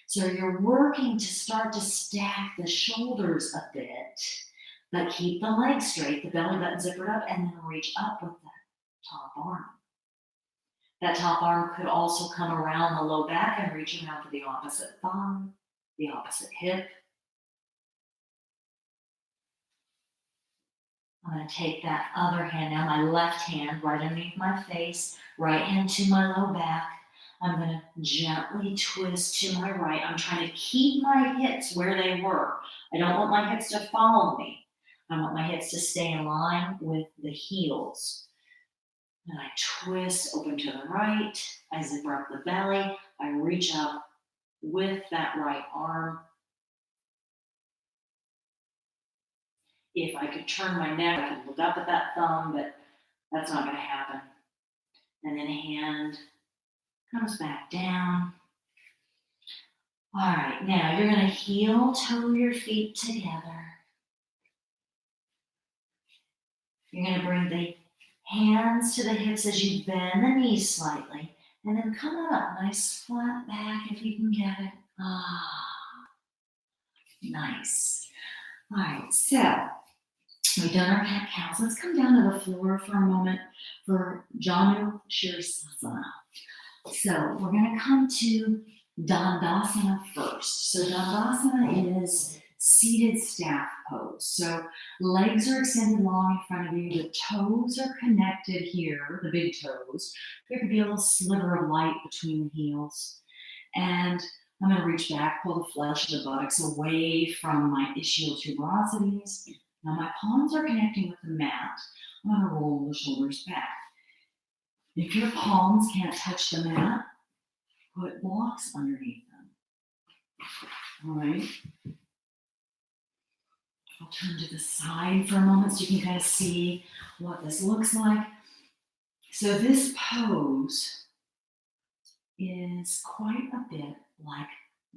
So you're working to start to stack the shoulders a bit, but keep the legs straight, the belly button zippered up, and then reach up with that top arm. That top arm could also come around the low back and reach around to the opposite thigh, the opposite hip. I'm going to take that other hand now, my left hand right underneath my face, right hand to my low back. I'm going to gently twist to my right. I'm trying to keep my hips where they were. I don't want my hips to follow me. I want my hips to stay in line with the heels. And I twist open to the right. I zipper up the belly. I reach up with that right arm. If I could turn my neck, I could look up at that thumb, but that's not going to happen. And then hand comes back down. All right, now you're going to heel toe your feet together. You're going to bring the hands to the hips as you bend the knees slightly, and then come up, nice flat back if you can get it. Nice. All right, so we've done our cat cows. Let's come down to the floor for a moment for Janu Shirsasana. So we're going to come to Dandasana first. So Dandasana is seated staff pose. So legs are extended long in front of you. The toes are connected here, the big toes. There could be a little sliver of light between the heels. And I'm going to reach back, pull the flesh of the buttocks away from my ischial tuberosities. Now my palms are connecting with the mat. I'm going to roll the shoulders back. If your palms can't touch the mat, put blocks underneath them. All right. I'll turn to the side for a moment so you can kind of see what this looks like. So this pose is quite a bit like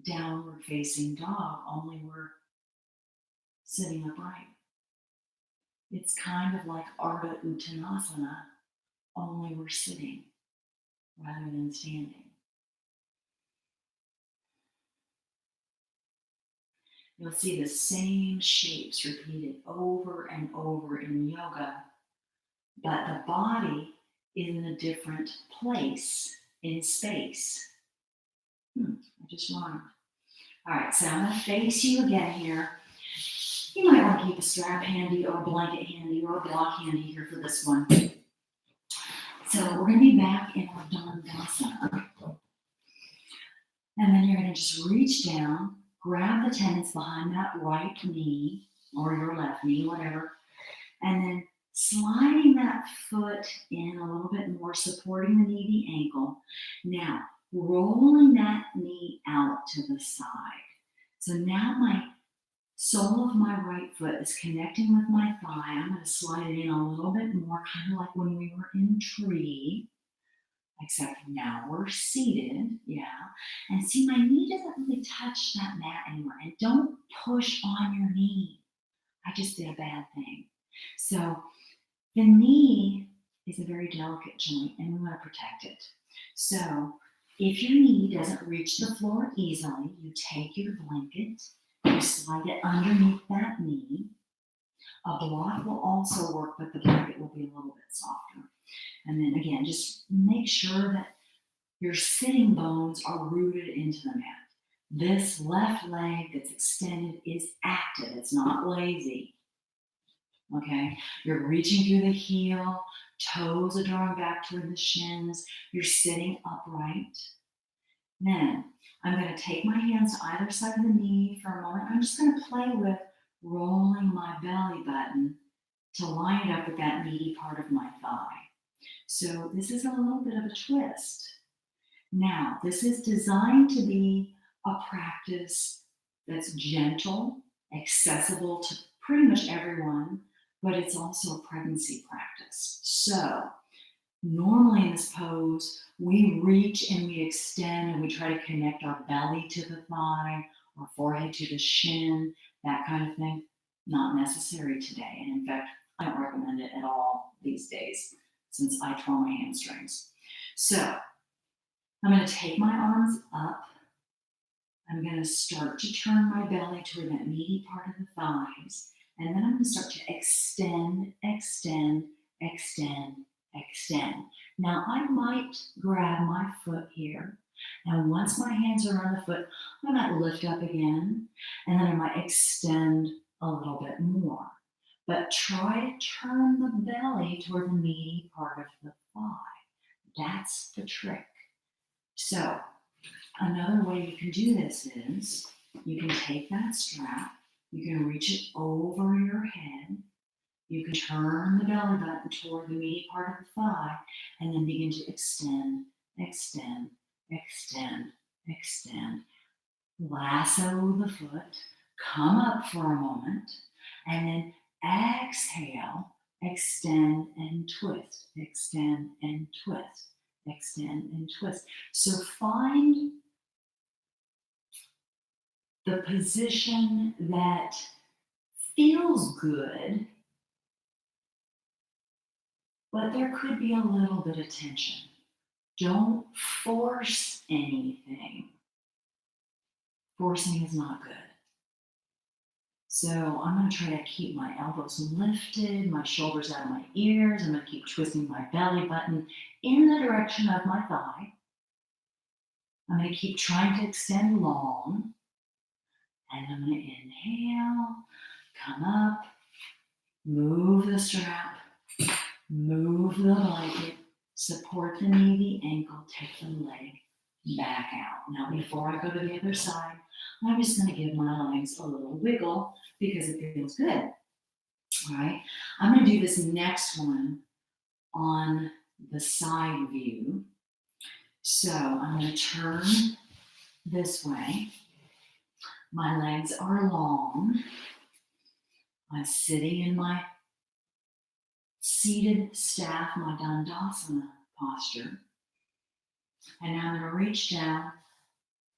downward facing dog, only we're sitting upright. It's kind of like Ardha Uttanasana, only we're sitting rather than standing. You'll see the same shapes repeated over and over in yoga, but the body is in a different place in space. I just rhymed. All right, so I'm going to face you again here. You might want to keep a strap handy or a blanket handy or a block handy here for this one. So we're going to be back in our Dandasana. And then you're going to just reach down, grab the tendons behind that right knee or your left knee, whatever, and then sliding that foot in a little bit more, supporting the knee, the ankle. Now, rolling that knee out to the side. So now my sole of my right foot is connecting with my thigh. I'm going to slide it in a little bit more, kind of like when we were in tree. Except now we're seated, yeah. And see, my knee doesn't really touch that mat anymore. And don't push on your knee. I just did a bad thing. So the knee is a very delicate joint and we want to protect it. So if your knee doesn't reach the floor easily, you take your blanket, you slide it underneath that knee. A block will also work, but the blanket will be a little bit softer. And then again, just make sure that your sitting bones are rooted into the mat. This left leg that's extended is active. It's not lazy. Okay? You're reaching through the heel. Toes are drawing back toward the shins. You're sitting upright. Then I'm going to take my hands to either side of the knee for a moment. I'm just going to play with rolling my belly button to line it up with that meaty part of my thigh. So this is a little bit of a twist. Now, this is designed to be a practice that's gentle, accessible to pretty much everyone, but it's also a pregnancy practice. So normally in this pose, we reach and we extend and we try to connect our belly to the thigh, our forehead to the shin, that kind of thing. Not necessary today. And in fact, I don't recommend it at all these days since I tore my hamstrings. So I'm going to take my arms up. I'm going to start to turn my belly toward that meaty part of the thighs. And then I'm going to start to extend, extend, extend, extend. Now I might grab my foot here. And once my hands are on the foot, I might lift up again. And then I might extend a little bit more. But try to turn the belly toward the meaty part of the thigh. That's the trick. So another way you can do this is you can take that strap, you can reach it over your head, you can turn the belly button toward the meaty part of the thigh, and then begin to extend, extend, extend, extend. Lasso the foot, come up for a moment, and then exhale, extend and twist, extend and twist, extend and twist. So find the position that feels good, but there could be a little bit of tension. Don't force anything. Forcing is not good. So I'm going to try to keep my elbows lifted, my shoulders out of my ears. I'm going to keep twisting my belly button in the direction of my thigh. I'm going to keep trying to extend long. And I'm going to inhale, come up, move the strap, move the blanket, support the knee, the ankle, take the leg back out. Now, before I go to the other side, I'm just going to give my legs a little wiggle because it feels good. All right, I'm going to do this next one on the side view. So I'm going to turn this way. My legs are long. I'm sitting in my seated staff, my Dandasana posture. And now I'm going to reach down,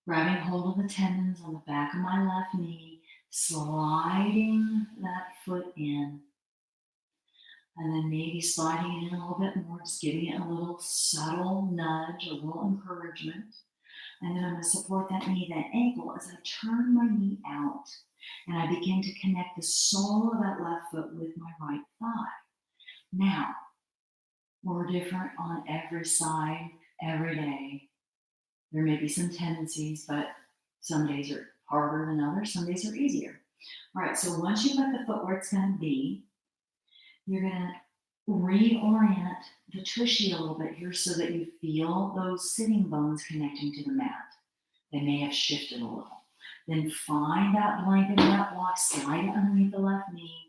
grabbing hold of the tendons on the back of my left knee, sliding that foot in, and then maybe sliding it in a little bit more, just giving it a little subtle nudge, a little encouragement. And then I'm going to support that knee, that ankle, as I turn my knee out and I begin to connect the sole of that left foot with my right thigh. Now, we're different on every side, every day. There may be some tendencies, but some days are harder than others, some days are easier. All right, so once you put the foot where it's going to be, you're going to reorient the tushy a little bit here so that you feel those sitting bones connecting to the mat. They may have shifted a little. Then find that blanket or that block, slide it underneath the left knee,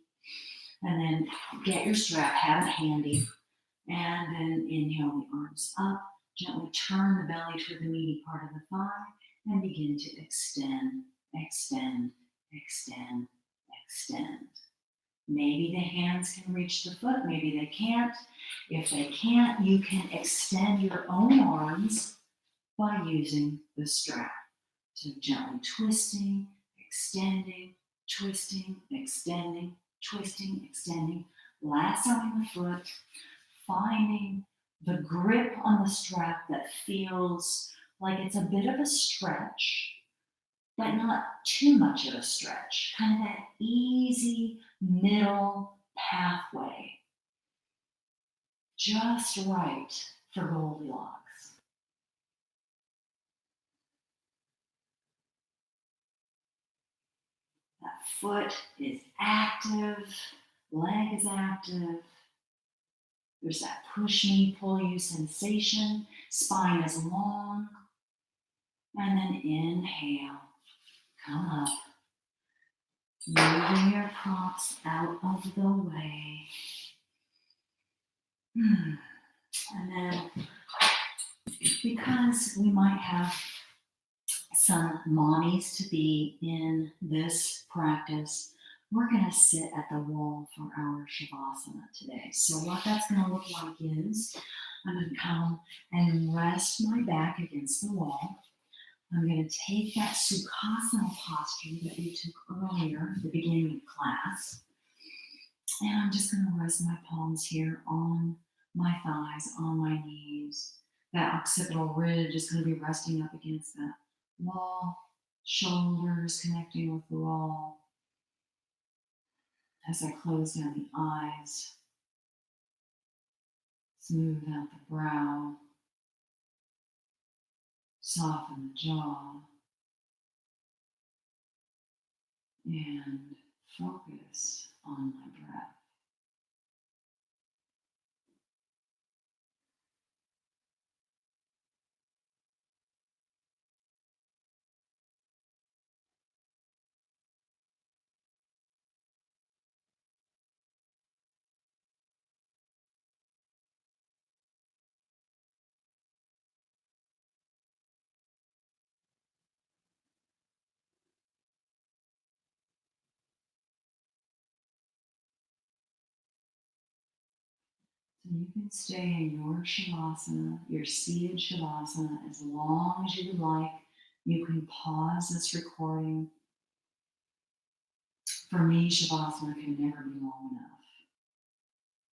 and then get your strap, have it handy, and then inhale the arms up, gently turn the belly toward the meaty part of the thigh, and begin to extend, extend, extend, extend. Maybe the hands can reach the foot, maybe they can't. If they can't, you can extend your own arms by using the strap. So gently twisting, extending, twisting, extending, twisting, extending, lassoing the foot, finding the grip on the strap that feels like it's a bit of a stretch, but not too much of a stretch, kind of that easy middle pathway, just right for Goldilocks. That foot is active, leg is active. There's that push me, pull you sensation. Spine is long. And then inhale, come up. Moving your props out of the way. And then, because we might have some mommies to be in this practice, we're going to sit at the wall for our Shavasana today. So what that's going to look like is I'm going to come and rest my back against the wall. I'm going to take that Sukhasana posture that we took earlier at the beginning of class. And I'm just going to rest my palms here on my thighs, on my knees. That occipital ridge is going to be resting up against that wall, shoulders connecting with the wall. As I close down the eyes, smooth out the brow, soften the jaw, and focus on my breath. You can stay in your Shavasana, your seated Shavasana, as long as you would like. You can pause this recording. For me, Shavasana can never be long enough.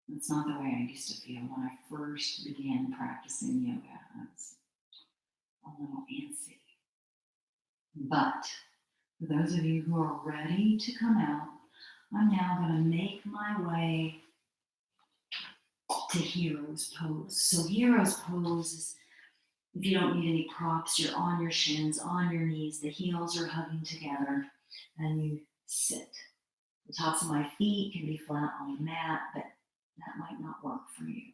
That's not the way I used to feel when I first began practicing yoga. I was a little antsy. But for those of you who are ready to come out, I'm now going to make my way to Hero's Pose. So Hero's Pose is, if you don't need any props, you're on your shins, on your knees, the heels are hugging together, and you sit. The tops of my feet can be flat on the mat, but that might not work for you.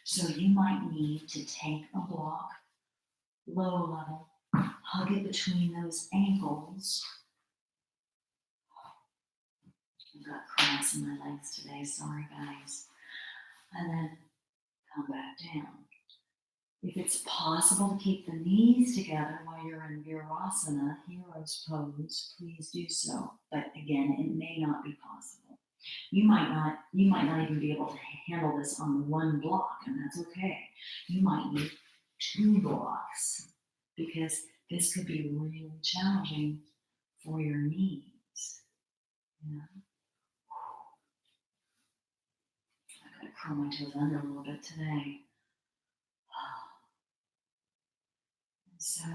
So you might need to take a block, low level, hug it between those ankles. I've got cramps in my legs today, sorry guys. And then come back down. If it's possible to keep the knees together while you're in Virasana, Hero's Pose, please do so. But again, it may not be possible. You might not even be able to handle this on one block, and that's okay. You might need 2 blocks because this could be really challenging for your knees. Yeah. I've got to curl my toes under a little bit today. So,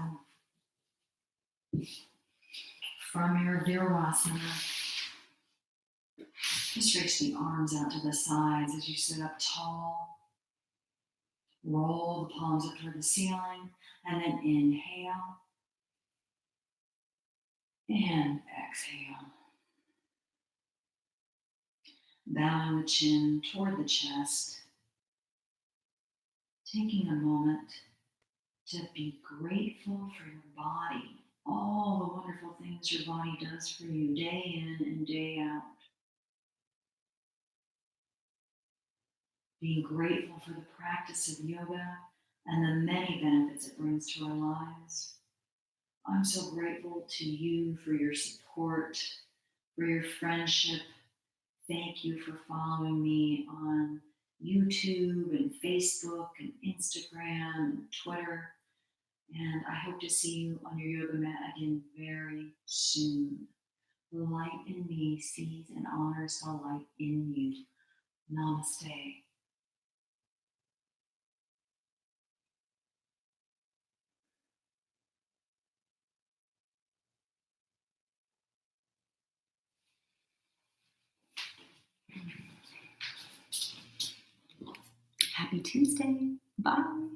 from your Virasana, just reach the arms out to the sides as you sit up tall. Roll the palms up toward the ceiling, and then inhale and exhale. Bowing the chin toward the chest, taking a moment to be grateful for your body, all the wonderful things your body does for you day in and day out. Being grateful for the practice of yoga and the many benefits it brings to our lives. I'm so grateful to you for your support, for your friendship. Thank you for following me on YouTube and Facebook and Instagram and Twitter. And I hope to see you on your yoga mat again very soon. The light in me sees and honors the light in you. Namaste. Happy Tuesday. Bye.